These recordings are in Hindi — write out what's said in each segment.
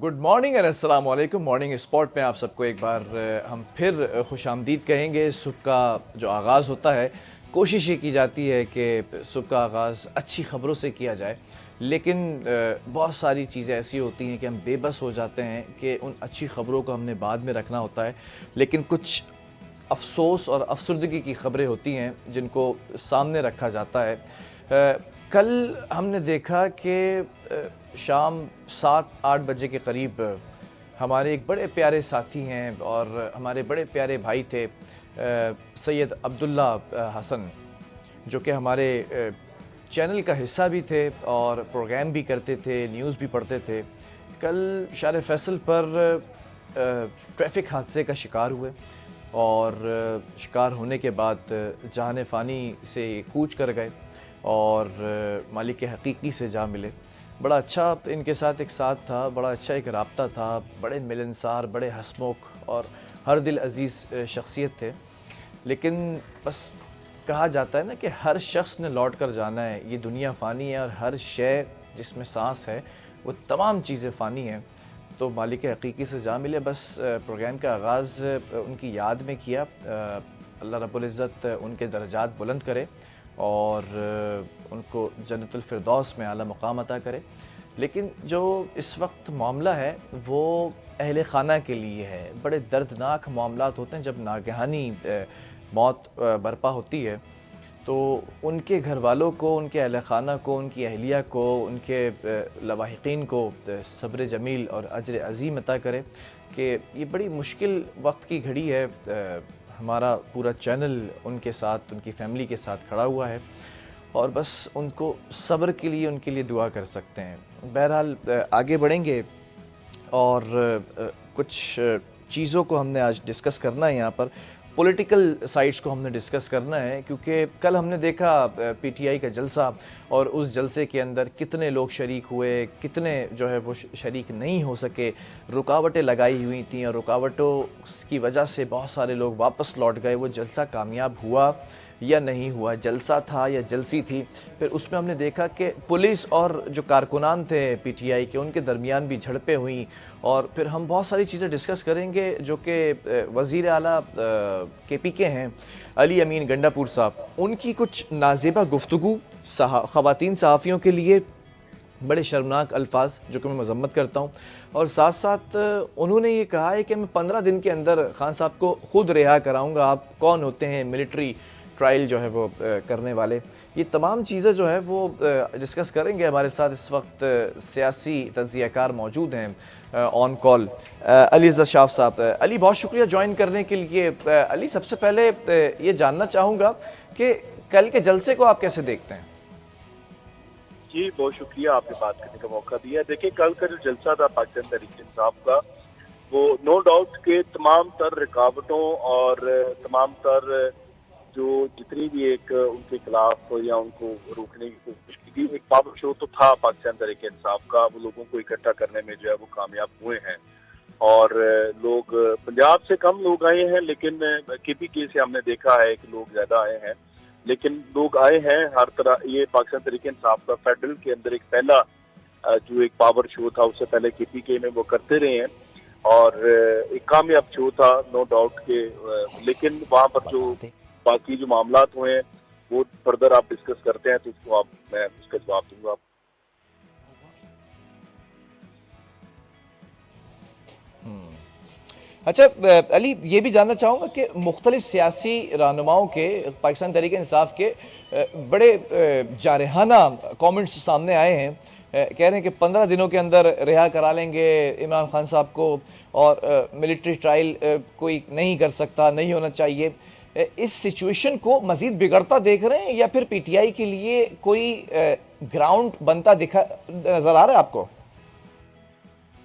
गुड मॉर्निंग एंड अस्सलाम वालेकुम। मॉर्निंग स्पॉट में आप सबको एक बार हम फिर खुशामदीद कहेंगे। सुबह का जो आगाज़ होता है, कोशिश ये की जाती है कि सुबह का आगाज़ अच्छी ख़बरों से किया जाए, लेकिन बहुत सारी चीज़ें ऐसी होती हैं कि हम बेबस हो जाते हैं कि उन अच्छी ख़बरों को हमने बाद में रखना होता है। लेकिन कुछ अफ़सोस और अफसरदगी की ख़बरें होती हैं जिनको सामने रखा जाता है। कल हमने देखा कि शाम 7-8 बजे के करीब हमारे एक बड़े प्यारे साथी हैं और हमारे बड़े प्यारे भाई थे, सैयद अब्दुल्ला हसन, जो कि हमारे चैनल का हिस्सा भी थे और प्रोग्राम भी करते थे, न्यूज़ भी पढ़ते थे। कल शार फैसल पर ट्रैफिक हादसे का शिकार हुए और शिकार होने के बाद जहान फ़ानी से कूच कर गए और मालिक हकीकी से जा मिले। बड़ा अच्छा इनके साथ एक साथ था, बड़ा अच्छा एक राब्ता था, बड़े मिलनसार, बड़े हंसमुख और हर दिल अज़ीज़ शख्सियत थे। लेकिन बस कहा जाता है ना कि हर शख्स ने लौट कर जाना है, ये दुनिया फ़ानी है और हर शय जिसमें सांस है वो तमाम चीज़ें फ़ानी हैं। तो मालिक हकीकी से जा मिले। बस प्रोग्राम का आगाज़ उनकी याद में किया। अल्लाह रब्बुल इज़्ज़त उनके दर्जात बुलंद करे और उनको जन्नतुल फ़िरदौस में आला मकाम अता करे। लेकिन जो इस वक्त मामला है वो अहले खाना के लिए है। बड़े दर्दनाक मामलात होते हैं जब नागहानी मौत बरपा होती है, तो उनके घर वालों को, उनके अहल खाना को, उनकी अहलिया को, उनके लवाहिकीन को सब्र जमील और अजर अज़ीम अता करे कि ये बड़ी मुश्किल वक्त की घड़ी है। हमारा पूरा चैनल उनके साथ, उनकी फ़ैमिली के साथ खड़ा हुआ है और बस उनको सब्र के लिए, उनके लिए दुआ कर सकते हैं। बहरहाल आगे बढ़ेंगे और कुछ चीज़ों को हमने आज डिस्कस करना है। यहाँ पर पॉलिटिकल साइड्स को हमने डिस्कस करना है, क्योंकि कल हमने देखा पीटीआई का जलसा और उस जलसे के अंदर कितने लोग शरीक हुए, कितने जो है वो शरीक नहीं हो सके। रुकावटें लगाई हुई थी और रुकावटों की वजह से बहुत सारे लोग वापस लौट गए। वो जलसा कामयाब हुआ या नहीं हुआ, जलसा था या जलसी थी। फिर उसमें हमने देखा कि पुलिस और जो कारकुनान थे पीटीआई के, उनके दरमियान भी झड़पें हुई। और फिर हम बहुत सारी चीज़ें डिस्कस करेंगे जो कि वज़ीर आला केपीके हैं अली अमीन गंडापुर साहब, उनकी कुछ नाज़ेबा गुफ्तगू ख़वातीन सहाफ़ियों के लिए, बड़े शर्मनाक अल्फाज जो कि मैं मज़म्मत करता हूँ। और साथ साथ उन्होंने ये कहा है कि मैं 15 दिन के अंदर खान साहब को ख़ुद रिहा कराऊँगा। आप कौन होते हैं मिलिट्री ट्रायल जो है वो करने वाले? ये तमाम चीज़ें जो है वो डिस्कस करेंगे। हमारे साथ इस वक्त सियासी तज्ज़ियाकार मौजूद हैं ऑन कॉल, अली इज़्ज़त शाफ़ साहब। अली, बहुत शुक्रिया ज्वाइन करने के लिए। अली, सबसे पहले ये जानना चाहूँगा कि कल के जलसे को आप कैसे देखते हैं? जी, बहुत शुक्रिया आपने बात करने का मौका दिया। देखिए, कल का जो जलसा था पाकिस्तान तहरीक-ए-इंसाफ का, वो नो डाउट के तमाम तर रुकावटों और तमाम तर जो जितनी भी एक उनके खिलाफ या उनको रोकने की कोशिश की गई, एक पावर शो तो था पाकिस्तान तहरीक-ए-इंसाफ का। वो लोगों को इकट्ठा करने में जो है वो कामयाब हुए हैं और लोग पंजाब से कम लोग आए हैं, लेकिन केपीके से हमने देखा है कि लोग ज़्यादा आए हैं। लेकिन लोग आए हैं हर तरह। ये पाकिस्तान तहरीक-ए-इंसाफ का फेडरल के अंदर एक पहला जो एक पावर शो था, उससे पहले केपीके में वो करते रहे हैं और एक कामयाब शो था नो डाउट के। लेकिन वहाँ पर जो बाकी जो मामलात हुए हैं वो फर्दर आप डिस्कस करते हैं, तो उसको मैं उसका जवाब दूंगा। अच्छा अली, ये भी जानना चाहूँगा कि मुख्तलिफ सियासी रहनुमाओं के, पाकिस्तान तहरीक इंसाफ के बड़े जारहाना कमेंट्स सामने आए हैं। कह रहे हैं कि 15 दिनों के अंदर रिहा करा लेंगे इमरान खान साहब को और मिलिट्री ट्रायल कोई नहीं कर सकता, नहीं होना चाहिए। इस सिचुएशन को मज़ीद बिगड़ता देख रहे हैं या फिर पीटीआई के लिए कोई ग्राउंड बनता दिखा नज़र आ रहा है आपको?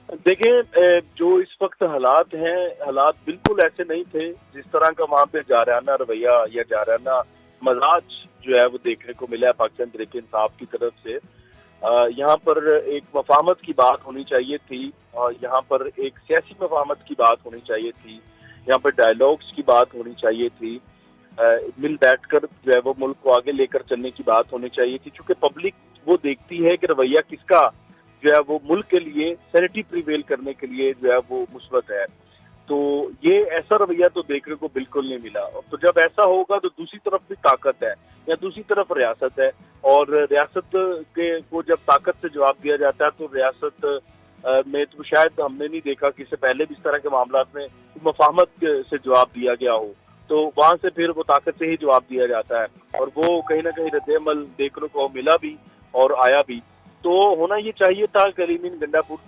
देखिए, जो इस वक्त हालात हैं, हालात बिल्कुल ऐसे नहीं थे जिस तरह का वहाँ पे जारहाना रवैया या जारहाना मजाज जो है वो देखने को मिला है पाकिस्तान तहरीक-ए-इंसाफ की तरफ से। यहाँ पर एक मफाहमत की बात होनी चाहिए थी और यहाँ पर एक सियासी मफाहमत की बात होनी चाहिए थी, यहाँ पर डायलॉग्स की बात होनी चाहिए थी, मिल बैठकर जो है वो मुल्क को आगे लेकर चलने की बात होनी चाहिए थी। चूँकि पब्लिक वो देखती है कि रवैया किसका जो है वो मुल्क के लिए सैनिटी प्रिवेल करने के लिए जो है वो मुस्बत है। तो ये ऐसा रवैया तो देखने को बिल्कुल नहीं मिला। तो जब ऐसा होगा तो दूसरी तरफ भी ताकत है या दूसरी तरफ रियासत है, और रियासत के को जब ताकत से जवाब दिया जाता है तो रियासत में तो शायद हमने नहीं देखा कि इससे पहले भी इस तरह के मामला में मफाहमत से जवाब दिया गया हो। तो वहां से फिर वो ताकत से ही जवाब दिया जाता है, और वो कहीं ना कहीं रद्द-ए-अमल देखने को मिला भी और आया भी। तो होना ये चाहिए था कलीम गंडापुर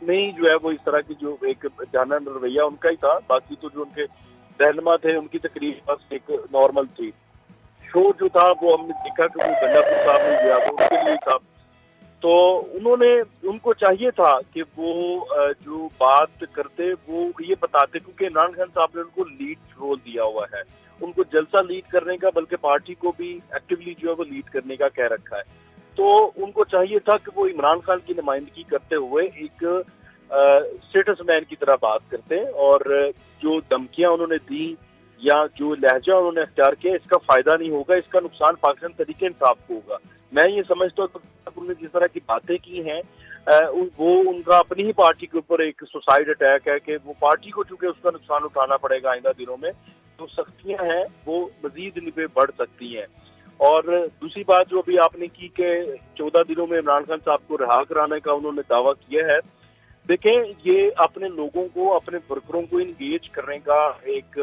में ही जो है वो इस तरह की जो एक जानन रवैया उनका ही था। बाकी तो जो उनके रहनुमा थे उनकी तकरीर बस एक नॉर्मल थी। शो जो था वो हमने देखा कि वो गंडापुर साहब ने जो है वो उनके लिए था। तो उनको चाहिए था कि वो जो बात करते वो ये बताते, क्योंकि इमरान खान साहब ने उनको लीड रोल दिया हुआ है, उनको जलसा लीड करने का, बल्कि पार्टी को भी एक्टिवली जो है वो लीड करने का कह रखा है। तो उनको चाहिए था कि वो इमरान खान की नुमाइंदगी करते हुए एक स्टेटसमैन की तरह बात करते, और जो धमकियां उन्होंने दी या जो लहजा उन्होंने अख्तियार किया, इसका फायदा नहीं होगा, इसका नुकसान पाकिस्तान तहरीक इंसाफ को होगा। मैं ये समझता हूँ कि उन्होंने जिस तरह की बातें की हैं वो उनका अपनी ही पार्टी के ऊपर एक सुसाइड अटैक है कि वो पार्टी को चूंकि उसका नुकसान उठाना पड़ेगा आइंदा दिनों में, तो सख्तियां हैं वो मजीद इन पे बढ़ सकती हैं। और दूसरी बात जो अभी आपने की कि 14 दिनों में इमरान खान साहब को रिहा कराने का उन्होंने दावा किया है। देखें, ये अपने लोगों को, अपने वर्करों को इंगेज करने का एक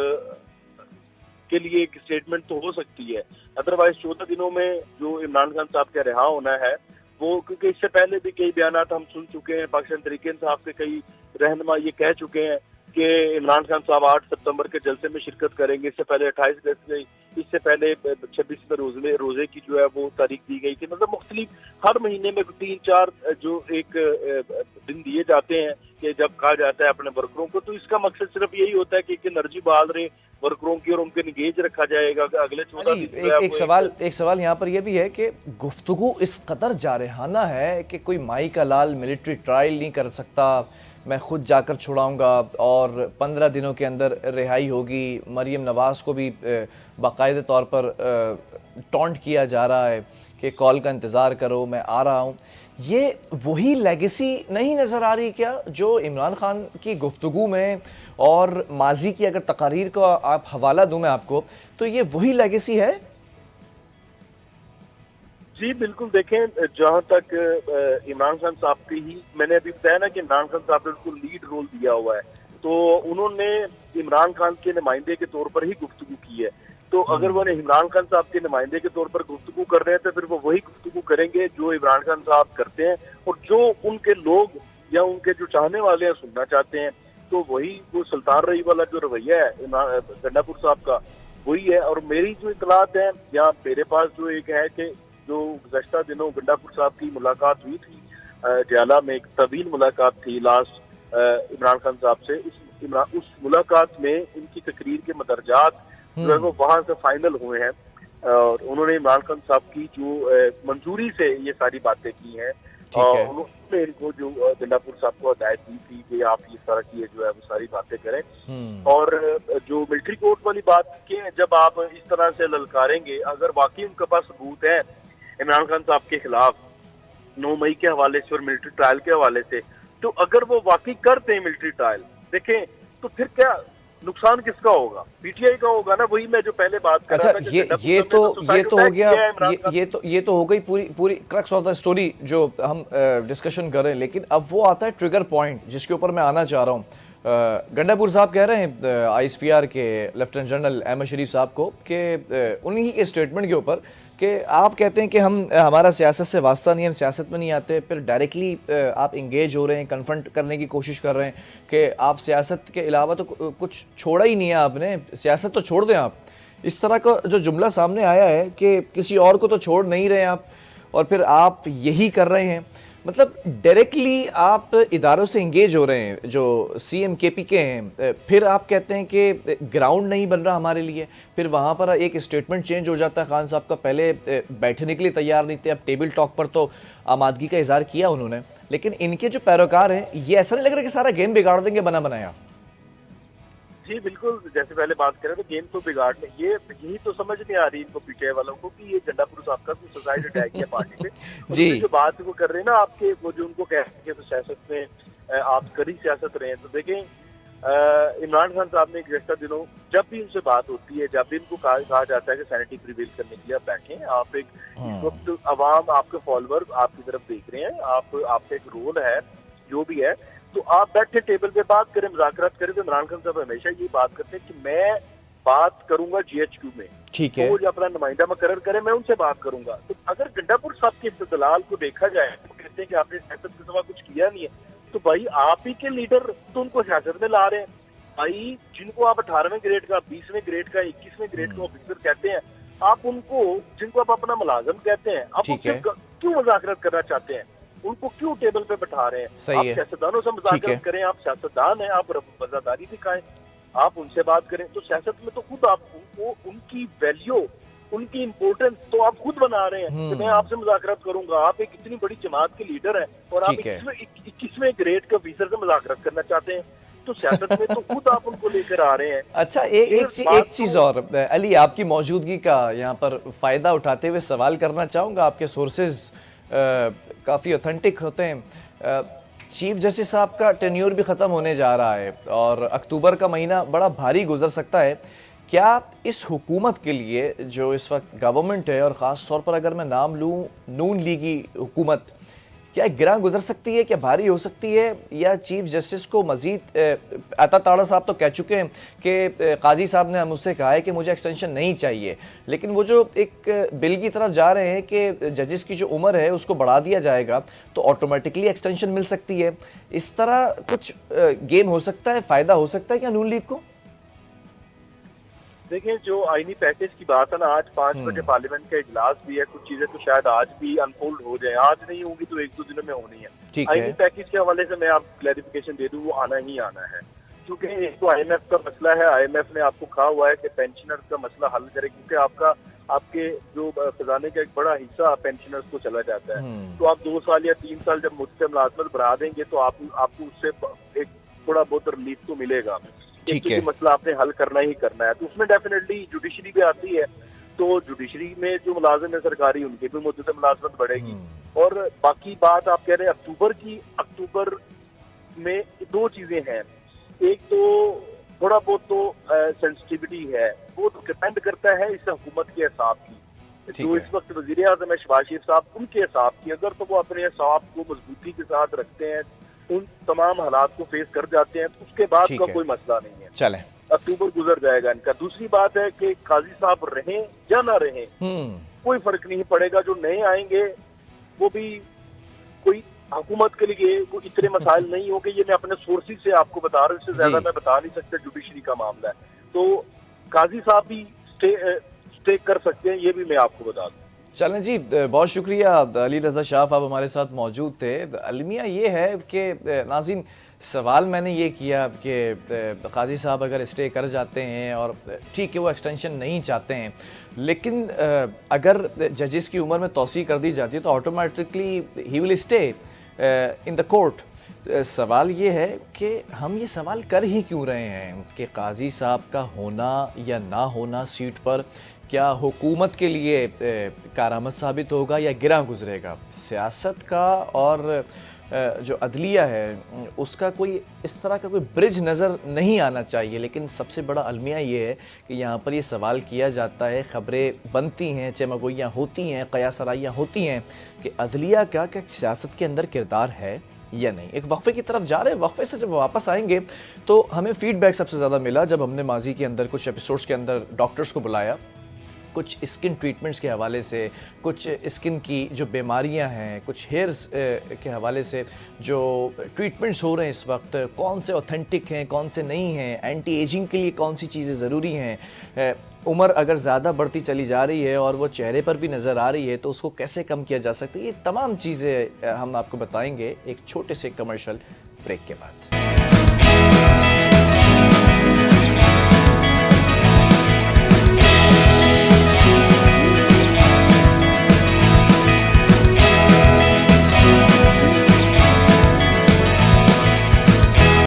के लिए एक स्टेटमेंट तो हो सकती है। अदरवाइज 14 दिनों में जो इमरान खान साहब का रिहा होना है वो, क्योंकि इससे पहले भी कई बयानात हम सुन चुके हैं, पाकिस्तान तहरीक इंसाफ के कई रहनुमा ये कह चुके हैं कि इमरान खान साहब 8 सितंबर के जलसे में शिरकत करेंगे। इससे पहले 28 अगस्त गई, इससे पहले 26 में रोजे की जो है वो तारीख दी गई थी। मतलब मुख्तलिफ हर महीने में 3-4 जो एक दिन दिए जाते हैं कि जब कहा जाता है अपने वर्करों को, तो इसका मकसद सिर्फ यही होता है कि एनर्जी बहाल रहे वर्करों की और उनको एंगेज रखा जाएगा अगले 14 दिन। एक सवाल यहाँ पर यह भी है कि गुफ्तगू इस कदर जारहाना है कि कोई माई का लाल मिलिट्री ट्रायल नहीं कर सकता, मैं खुद जाकर छुड़ाऊंगा और 15 दिनों के अंदर रिहाई होगी। मरियम नवाज़ को भी बाकायदे तौर पर टॉन्ट किया जा रहा है कि कॉल का इंतज़ार करो, मैं आ रहा हूँ। ये वही लेगेसी नहीं नज़र आ रही क्या जो इमरान खान की गुफ्तगू में, और माजी की अगर तकारीर का आप हवाला दूं मैं आपको, तो ये वही लेगेसी है? जी बिल्कुल। देखें, जहां तक इमरान खान साहब की ही, मैंने अभी बताया ना कि इमरान खान साहब ने उनको लीड रोल दिया हुआ है, तो उन्होंने इमरान खान के नुमाइंदे के तौर पर ही गुफ्तगू की है। तो अगर वो इमरान खान साहब के नुमाइंदे के तौर पर गुफ्तगू कर रहे हैं तो फिर वो वही गुफ्तगू करेंगे जो इमरान खान साहब करते हैं, और जो उनके लोग या उनके जो चाहने वाले हैं सुनना चाहते हैं, तो वही वो सुल्तान रही वाला जो रवैया है गंडापुर साहब का वही है। और मेरी जो इतलात है या मेरे पास जो एक है कि जो गुज़श्ता दिनों गंडापुर साहब की मुलाकात हुई थी डयाला में, एक तवील मुलाकात थी लास्ट इमरान खान साहब से, उस मुलाकात में इनकी तकरीर के मदरजात जो है वो वहां से फाइनल हुए हैं, और उन्होंने इमरान खान साहब की जो मंजूरी से ये सारी बातें की हैं, और उन्होंने इनको जो गंडापुर साहब को हिदायत दी थी कि आप इस तरह की जो है वो सारी बातें करें। और जो मिलिट्री कोर्ट वाली बात के, जब आप इस तरह से ललकारेंगे, अगर वाकई उनके पास सबूत है इमरान खान साहब के खिलाफ 9 मई के हवाले से और मिलिट्री ट्रायल के हवाले से, तो अगर वो वाकई करते हैं मिलिट्री ट्रायल, देखें, तो फिर क्या नुकसान किसका होगा? पीटीआई का होगा ना। वही मैं जो पहले बात कर रहा था। ये तो हो गया, ये तो हो गई पूरी क्रक्स ऑफ द स्टोरी जो हम डिस्कशन कर रहे हैं। लेकिन अब वो आता है ट्रिगर पॉइंट जिसके ऊपर मैं आना चाह रहा हूँ। गंडापुर साहब कह रहे हैं आईएसपीआर के लेफ्टिनेंट जनरल अहमद शरीफ साहब को कि उन्हीं के स्टेटमेंट के ऊपर कि आप कहते हैं कि हमारा सियासत से वास्ता नहीं है, हम सियासत में नहीं आते, फिर डायरेक्टली आप इंगेज हो रहे हैं, कन्फ्रंट करने की कोशिश कर रहे हैं कि आप सियासत के अलावा तो कुछ छोड़ा ही नहीं है आपने, सियासत तो छोड़ दें आप। इस तरह का जो जुमला सामने आया है कि किसी और को तो छोड़ नहीं रहे आप, और फिर आप यही कर रहे हैं, मतलब डायरेक्टली आप इदारों से इंगेज हो रहे हैं जो सीएम केपी के हैं, फिर आप कहते हैं कि ग्राउंड नहीं बन रहा हमारे लिए, फिर वहाँ पर एक स्टेटमेंट चेंज हो जाता है खान साहब का, पहले बैठने के लिए तैयार नहीं थे, अब टेबल टॉक पर तो आमादगी का इजहार किया उन्होंने। लेकिन इनके जो पैरोकार हैं ये ऐसा नहीं लग रहा कि सारा गेम बिगाड़ देंगे बना बनाया? जी बिल्कुल, जैसे पहले बात करें तो गेम तो बिगाड़ने, ये यही तो समझ नहीं आ रही इनको पीटीआई वालों को कि ये गंडापुर साहब का कोई सुसाइड अटैक किया पार्टी पे। जी। उन्होंने जो बात वो कर रहे हैं ना आपके, वो जो उनको कह रहे हैं तो सियासत में आप कड़ी सियासत रहे हैं, तो देखें इमरान खान साहब ने गुज़श्ता दिनों जब भी उनसे बात होती है, जब भी उनको कहा जाता है कि सैनिटी प्रिवेल करने के लिए आप बैठें, आप एक इस वक्त अवाम आपके फॉलोअर आपकी तरफ देख रहे हैं, आपका एक रोल है जो भी है, तो आप बैठे टेबल पे बात करें, मुज़ाकरात करें। तो इमरान खान साहब हमेशा ये बात करते हैं कि मैं बात करूंगा जीएचक्यू में, ठीक है। तो जो अपना नुमाइंदा मुकर्रर करे मैं उनसे बात करूंगा। तो अगर गंडापुर साहब के इस्तेदलाल को देखा जाए तो कहते हैं कि आपने सियासत के सिवा कुछ किया नहीं है, तो भाई आप ही के लीडर तो उनको सियासत में ला रहे हैं। भाई जिनको आप 18वें ग्रेड का, 20वें ग्रेड का, 21वें ग्रेड का ऑफिसर कहते हैं, आप उनको, जिनको आप अपना मुलाजम कहते हैं, आप क्यों मुज़ाकरात करना चाहते हैं? उनको क्यों टेबल पे बैठा रहे हैं? आप सियासतदानों से मुज़ाकरात करें, आप सियासतदान हैं, आप वफादारी दिखाएं, आप उनसे बात करें। तो सियासत में तो खुद आप उनकी वैल्यू, उनकी इम्पोर्टेंस तो आप खुद बना रहे हैं कि मैं आपसे मुज़ाकरात करूंगा। आप एक इतनी बड़ी जमात के लीडर हैं और आप 21वें ग्रेड के ऑफिसर से मुज़ाकरात करना चाहते हैं, तो सियासत में तो खुद आप उनको लेकर आ रहे हैं। अच्छा, एक चीज और अली, आपकी मौजूदगी का यहाँ पर फायदा उठाते हुए सवाल करना चाहूँगा। आपके सोर्सेज काफ़ी ऑथेंटिक होते हैं। चीफ जस्टिस साहब का टेन्योर भी ख़त्म होने जा रहा है और अक्टूबर का महीना बड़ा भारी गुजर सकता है। क्या इस हुकूमत के लिए जो इस वक्त गवर्नमेंट है, और ख़ास तौर पर अगर मैं नाम लूँ नून लीगी हुकूमत, क्या गिरां गुजर सकती है, क्या भारी हो सकती है, या चीफ जस्टिस को मजीद अता ताड़ा साहब तो कह चुके हैं कि काजी साहब ने मुझसे कहा है कि मुझे एक्सटेंशन नहीं चाहिए, लेकिन वो जो एक बिल की तरफ जा रहे हैं कि जजेस की जो उम्र है उसको बढ़ा दिया जाएगा तो ऑटोमेटिकली एक्सटेंशन मिल सकती है, इस तरह कुछ गेम हो सकता है, फ़ायदा हो सकता है क्या नून लीग को? देखिए, जो आईनी पैकेज की बात है ना, आज 5 बजे पार्लियामेंट का इजलास भी है, कुछ चीजें तो शायद आज भी अनफोल्ड हो जाए, आज नहीं होंगी तो 1-2 दिनों में होनी है। आईनी पैकेज के हवाले से मैं आपको क्लैरिफिकेशन दे दूं, वो आना ही आना है, क्योंकि एक तो आईएमएफ का मसला है। आईएमएफ ने आपको कहा हुआ है कि पेंशनर्स का मसला हल करे, क्योंकि आपके जो खजाने का एक बड़ा हिस्सा पेंशनर्स को चला जाता है। तो आप 2 साल या 3 साल जब मुझसे मुलाजमत बढ़ा देंगे तो आपको उससे एक थोड़ा बहुत रिलीफ तो मिलेगा। ठीक है, मसला आपने हल करना ही करना है, तो उसमें डेफिनेटली जुडिशरी भी आती है, तो जुडिशरी में जो मुलाजिम है सरकारी, उनकी भी मुद्दत मुलाजमत बढ़ेगी। और बाकी बात आप कह रहे हैं अक्टूबर की, अक्टूबर में 2 चीजें हैं, एक तो थोड़ा बहुत तो सेंसिटिविटी है, वो तो डिपेंड करता है इस हुकूमत के हिसाब की। जो इस वक्त वजीर आज़म है शहबाज शरीफ साहब, उनके हिसाब की अगर तो वो अपने हिसाब को मजबूती के साथ रखते हैं, उन तमाम हालात को फेस कर जाते हैं, तो उसके बाद का कोई मसला नहीं है। चलें, अक्टूबर गुजर जाएगा इनका। दूसरी बात है कि काजी साहब रहें या ना रहें, कोई फर्क नहीं पड़ेगा। जो नए आएंगे वो भी कोई हुकूमत के लिए कोई इतने मसाइल नहीं होंगे। ये मैं अपने सोर्सेज से आपको बता रहा हूँ, इससे ज्यादा मैं बता नहीं सकता। जुडिशरी का मामला है, तो काजी साहब भी स्टे कर सकते हैं, ये भी मैं आपको बता दूं। चलें जी, बहुत शुक्रिया अली रज़ा शाह, आप हमारे साथ मौजूद थे। अलमिया ये है कि नाज़रीन, सवाल मैंने ये किया कि काजी साहब अगर स्टे कर जाते हैं और ठीक है वो एक्सटेंशन नहीं चाहते हैं, लेकिन अगर जजेस की उम्र में तोसी कर दी जाती है तो automatically he will stay in the court. सवाल ये है कि हम ये सवाल कर ही क्यों रहे हैं कि काजी साहब का होना या ना होना सीट पर क्या हुकूमत के लिए कारामद साबित होगा या गिरां गुजरेगा। सियासत का और जो अदलिया है उसका कोई इस तरह का कोई ब्रिज नज़र नहीं आना चाहिए, लेकिन सबसे बड़ा अलमिया ये है कि यहाँ पर ये सवाल किया जाता है, ख़बरें बनती हैं, चमगोइयाँ होती हैं, क़यासराइयाँ होती हैं कि अदलिया का क्या सियासत के अंदर किरदार है या नहीं। एक वक्फे की तरफ जा रहे हैं, वक्फे से जब वापस आएंगे तो हमें फ़ीडबैक सबसे ज़्यादा मिला जब हमने माजी के अंदर कुछ एपिसोड्स के अंदर डॉक्टर्स को बुलाया, कुछ स्किन ट्रीटमेंट्स के हवाले से, कुछ स्किन की जो बीमारियां हैं, कुछ हेयर्स के हवाले से जो ट्रीटमेंट्स हो रहे हैं इस वक्त, कौन से ऑथेंटिक हैं, कौन से नहीं हैं, एंटी एजिंग के लिए कौन सी चीज़ें ज़रूरी हैं, उम्र अगर ज़्यादा बढ़ती चली जा रही है और वो चेहरे पर भी नज़र आ रही है तो उसको कैसे कम किया जा सकता है, ये तमाम चीज़ें हम आपको बताएंगे एक छोटे से कमर्शियल ब्रेक के बाद।